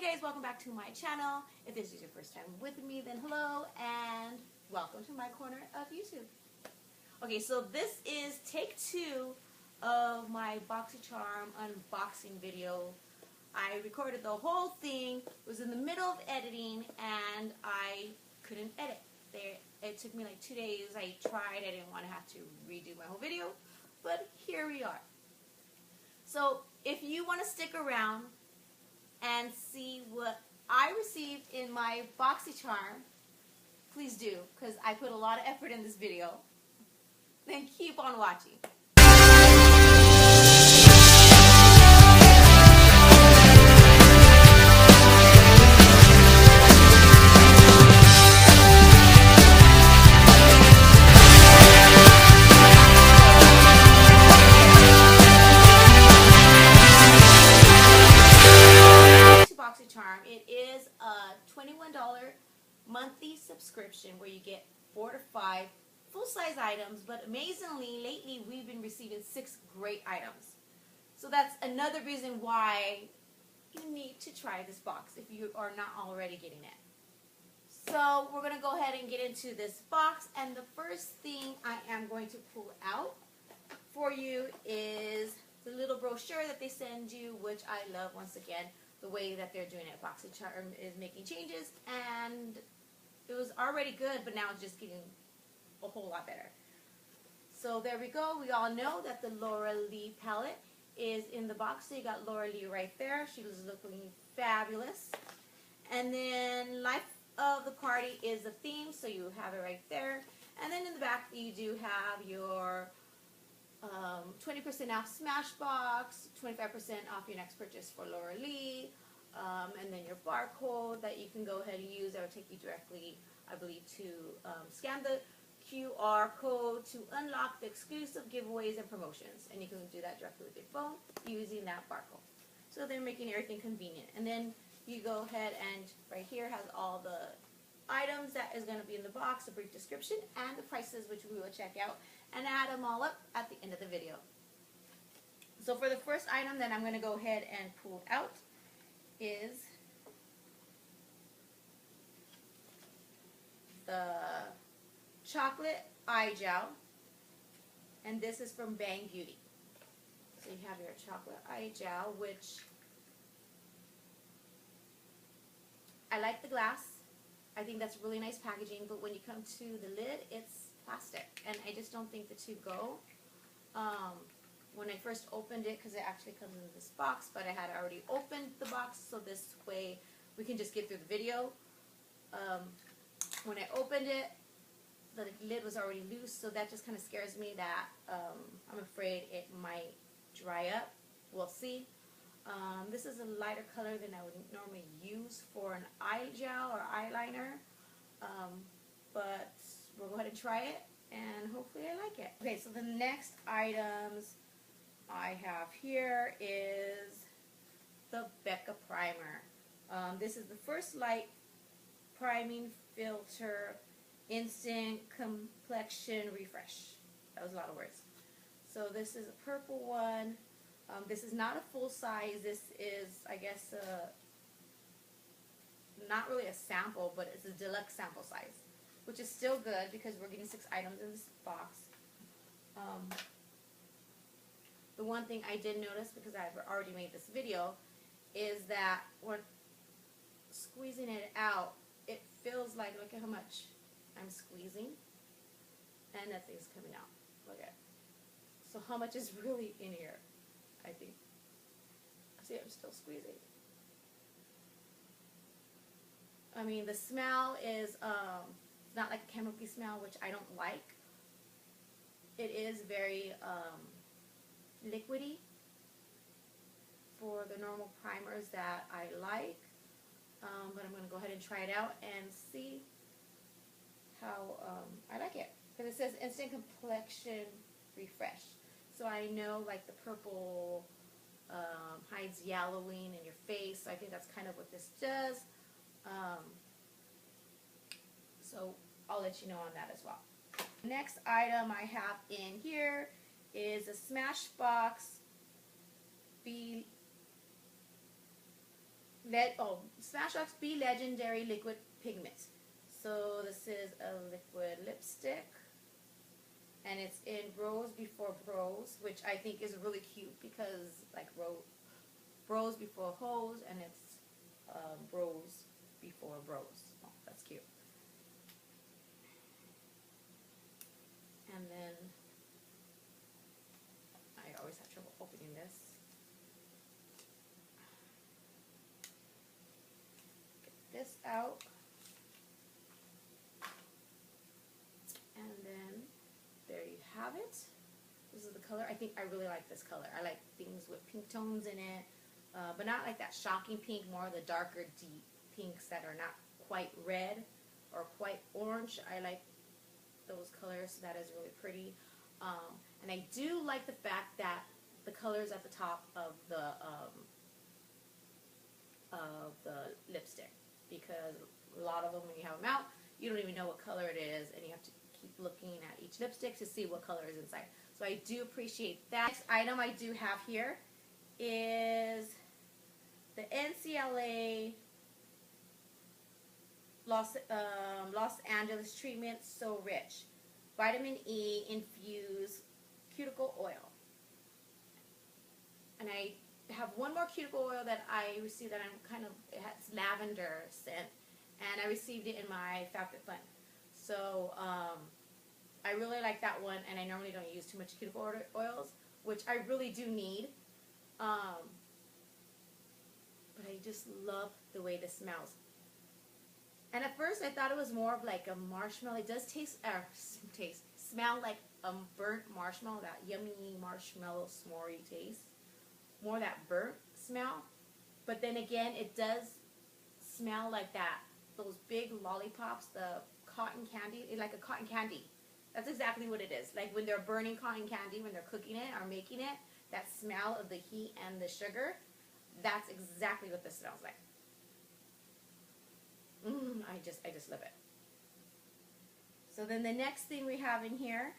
guys, welcome back to my channel. If this is your first time with me, then hello and welcome to my corner of YouTube. Okay, so this is take 2 of my Boxycharm unboxing video. I recorded the whole thing, was in the middle of editing, and I couldn't edit. It took me like 2 days. I tried, I didn't want to have to redo my whole video, but here we are. So if you want to stick around and see what I received in my Boxycharm, please do, because I put a lot of effort in this video. Then keep on watching. Boxycharm, it is a $21 monthly subscription where you get 4 to 5 full-size items, but amazingly lately we've been receiving 6 great items. So that's another reason why you need to try this box if you are not already getting it. So we're going to go ahead and get into this box, and the first thing I am going to pull out for you is the little brochure that they send you, which I love. Once again, the way that they're doing it. Boxycharm is making changes, and it was already good, but now it's just getting a whole lot better. So there we go. We all know that the Laura Lee palette is in the box. So you got Laura Lee right there. She was looking fabulous. And then Life of the Party is the theme, so you have it right there. And then in the back you do have your 20% off SmashBox, 25% off your next purchase for Laura Lee, and then your barcode that you can go ahead and use. That will take you directly, I believe, to scan the QR code to unlock the exclusive giveaways and promotions. And you can do that directly with your phone using that barcode. So they're making everything convenient. And then you go ahead and right here has all the items that is going to be in the box, a brief description, and the prices, which we will check out and add them all up at the end of the video. So for the first item that I'm going to go ahead and pull out is the chocolate eye gel, and this is from Bang Beauty. So you have your chocolate eye gel, which I like the glass. I think that's really nice packaging, but when you come to the lid, it's plastic, and I just don't think the two go. When I first opened it, because it actually comes in this box, but I had already opened the box, so this way we can just get through the video. When I opened it, the lid was already loose, so that just kind of scares me that I'm afraid it might dry up. We'll see. This is a lighter color than I would normally use for an eye gel or eyeliner, but we'll go ahead and try it, and hopefully I like it. Okay, so the next items I have here is the Becca primer. This is the First Light Priming Filter Instant Complexion Refresh. That was a lot of words. So this is a purple one. This is not a full size. This is, I guess, not really a sample, but it's a deluxe sample size, which is still good because we're getting 6 items in this box. The one thing I did notice, because I've already made this video, is that when squeezing it out, it feels like, look at how much I'm squeezing, and nothing's coming out. Look at it. So how much is really in here, I think. See, I'm still squeezing. I mean, the smell is not like a chemical smell, which I don't like. It is very liquidy for the normal primers that I like. But I'm going to go ahead and try it out and see how I like it. Because it says Instant Complexion Refresh. So I know, like, the purple hides yellowing in your face. So I think that's kind of what this does. So I'll let you know on that as well. Next item I have in here is a SmashBox SmashBox Be Legendary Liquid Pigment. So this is a liquid lipstick, and it's in Rose Before Bros, which I think is really cute because like Bros Before Hoes, and it's Bros Before Bros. Oh, that's cute. And then I always have trouble opening this. Get this out. And then there you have it. This is the color. I think I really like this color. I like things with pink tones in it, but not like that shocking pink, more the darker, deep pinks that are not quite red or quite orange. I like those colors. That is really pretty. And I do like the fact that the colors at the top of the lipstick, because a lot of them, when you have them out, you don't even know what color it is, and you have to keep looking at each lipstick to see what color is inside. So I do appreciate that. Next item I do have here is the NCLA Los Angeles Treatment So Rich Vitamin E Infused Cuticle Oil. And I have one more cuticle oil that I received that it has lavender scent, and I received it in my FabFitFun. So I really like that one, and I normally don't use too much cuticle oils, which I really do need. But I just love the way this smells. And at first I thought it was more of like a marshmallow. It does smell like a burnt marshmallow, that yummy marshmallow s'more taste. More that burnt smell. But then again, it does smell like those big lollipops, the cotton candy, like a cotton candy. That's exactly what it is. Like when they're burning cotton candy, when they're cooking it or making it, that smell of the heat and the sugar, that's exactly what this smells like. I just love it. So then the next thing we have in here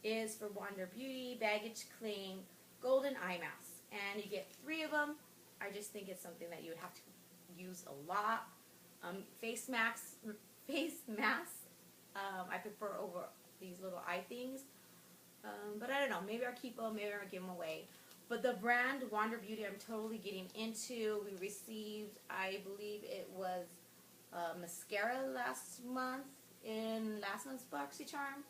is for Wander Beauty Baggage Claim Golden Eye Mask. And you get 3 of them. I just think it's something that you would have to use a lot. Face masks, I prefer over these little eye things. But I don't know, maybe I'll keep them, maybe I'll give them away. But the brand Wander Beauty I'm totally getting into. We received, I believe it was mascara last month in last month's Boxycharm.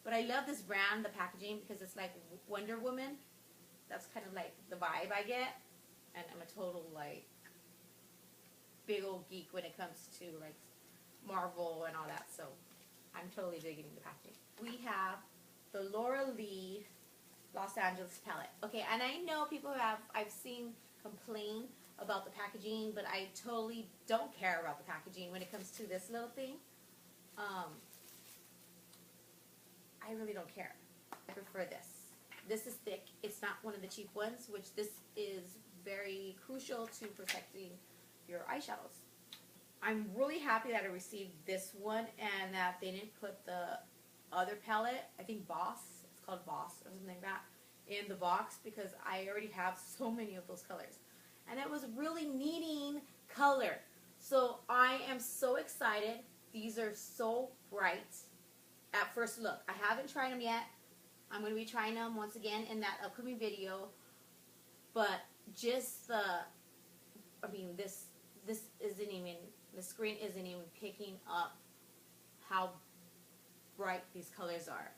But I love this brand, the packaging, because it's like Wonder Woman. That's kind of like the vibe I get. And I'm a total like big old geek when it comes to like Marvel and all that. So I'm totally digging the packaging. We have the Laura Lee Los Angeles palette. Okay, and I know people I've seen complain about the packaging, but I totally don't care about the packaging when it comes to this little thing. I really don't care. I prefer this. This is thick. It's not one of the cheap ones, which this is very crucial to protecting your eyeshadows. I'm really happy that I received this one and that they didn't put the other palette, I think Boss, it's called Boss or something like that, in the box, because I already have so many of those colors. And it was really needing color. So I am so excited. These are so bright at first look. I haven't tried them yet. I'm going to be trying them once again in that upcoming video. But just this isn't even, the screen isn't even picking up how bright these colors are.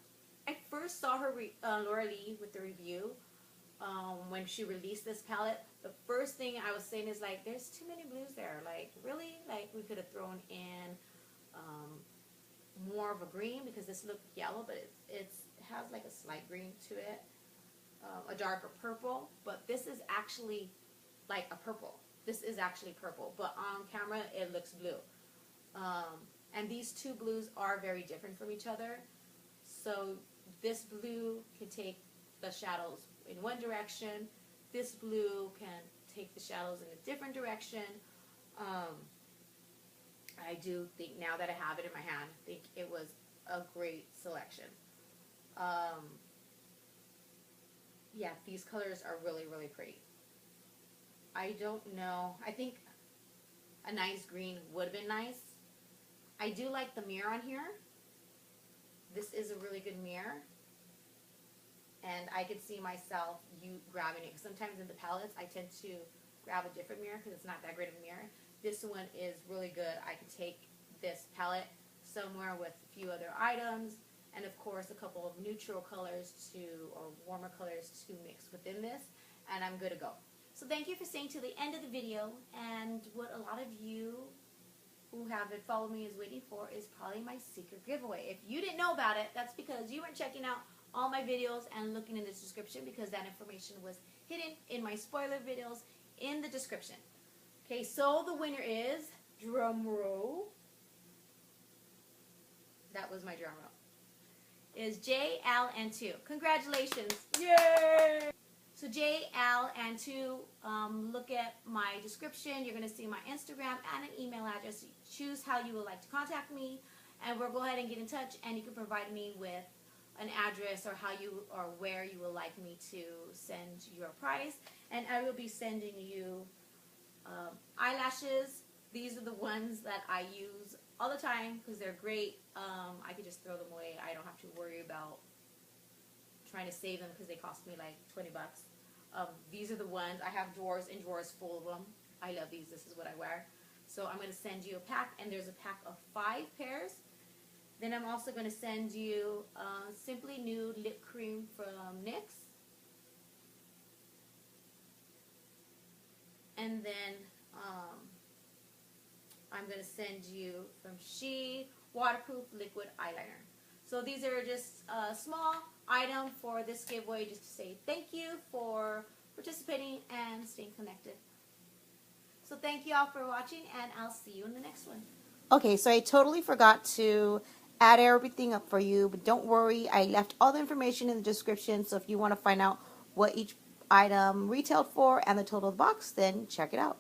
I first saw her, Laura Lee, with the review when she released this palette. The first thing I was saying is like, there's too many blues there. Like, really? Like, we could have thrown in more of a green, because this looked yellow, but it has like a slight green to it. A darker purple, but this is actually like a purple. This is actually purple, but on camera it looks blue. And these two blues are very different from each other. So this blue can take the shadows in one direction. This blue can take the shadows in a different direction. I do think, now that I have it in my hand, I think it was a great selection. Yeah, these colors are really, really pretty. I don't know. I think a nice green would have been nice. I do like the mirror on here. This is a really good mirror. And I could see myself grabbing it. Because sometimes in the palettes, I tend to grab a different mirror because it's not that great of a mirror. This one is really good. I could take this palette somewhere with a few other items. And of course, a couple of neutral colors or warmer colors to mix within this. And I'm good to go. So thank you for staying to the end of the video. And what a lot of you who haven't followed me is waiting for is probably my secret giveaway. If you didn't know about it, that's because you weren't checking out all my videos and looking in the description, because that information was hidden in my spoiler videos in the description. Okay, so the winner is, drum roll, that was my drum roll, is J, Al, and 2. Congratulations. Yay! So J, Al, and 2, look at my description. You're going to see my Instagram and an email address. Choose how you would like to contact me, and we'll go ahead and get in touch, and you can provide me with an address or where you would like me to send your prize. And I will be sending you eyelashes. These are the ones that I use all the time because they're great. I could just throw them away. I don't have to worry about trying to save them because they cost me like 20 bucks. These are the ones. I have drawers and drawers full of them. I love these. This is what I wear. So I'm going to send you a pack, and there's a pack of 5 pairs. Then I'm also going to send you Simply Nude Lip Cream from NYX. And then I'm going to send you from She Waterproof Liquid Eyeliner. So these are just a small item for this giveaway, just to say thank you for participating and staying connected. So thank you all for watching, and I'll see you in the next one. Okay, so I totally forgot to add everything up for you, but don't worry, I left all the information in the description, so if you want to find out what each item retailed for and the total of the box, then check it out.